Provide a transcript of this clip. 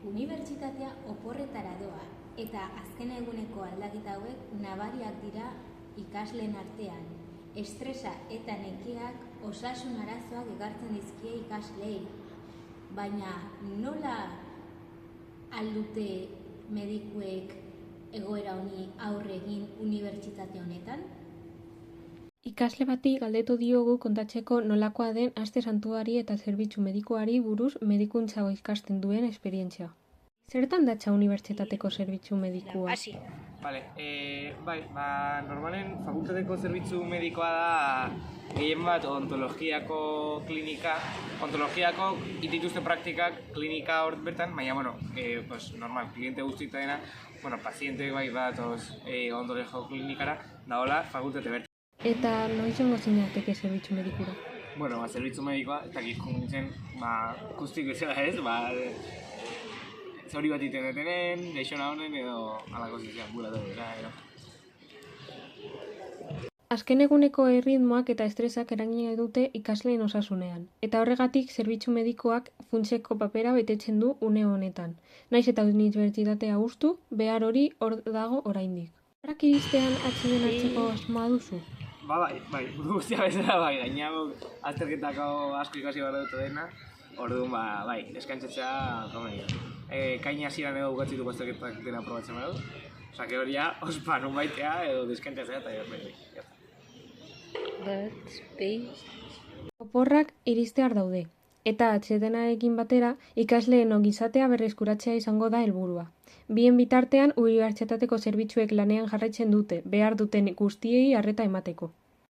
Unibertsitatea oporretara doa eta azken eguneko aldaketa hauek nabariak dira ikasleen artean. Estresa eta nekeak osasun arazoak ekartzen dizkie ikasleei. Baina nola aldute medikuek egoera honi aurre egin unibertsitate honetan? Ikasle bati galdetu diogu kontatzeko nolakoa den aste santuari eta zerbitzu medikuari buruz medikuntza ikasten duen esperientzia. Zertan datza unibertsitateko zerbitzu medikua? Vale, normalen fakultateko zerbitzu medikoa da gehien bat odontologiako klinika, odontologiako dituzte praktikak klinika hor bertan, baina, normal, kliente guztita dena, paziente bai bat odontologiako klinikara, da hola, fakultate bertan. Eta noiz ongo zinateke zerbitzu medikura? Zerbitzu medikoa, eta gizkun nintzen, kustik bezala ez, zauri bat iten detenen, deixona honen edo alako zizean bulatu dira. Azken eguneko erritmoak eta estresak eragina dute ikasleen osasunean, eta horregatik zerbitzu medikoak funtsezko papera betetzen du une honetan. Naiz eta unibertsitatea hustu, behar hori hor dago oraindik. Horrak iristean atseden hartzeko asmoa duzu? Bai, guztia bezala bai, gainago azterketako asko ikasi behar dut dena, orduan eskantzatzea komenia. Kaina hasieran edo bukatzituko azterketak dena probatzen behar dut, osake hori ja, ospa nun baitea edo deskantzatzea eta Oporrak iristear daude, eta atsedenarekin batera ikasleen ongizatea berreskuratzea izango da helburua. Bien bitartean, unibertsitateko zerbitzuek lanean jarraitzen dute, behar duten guztiei arreta emateko.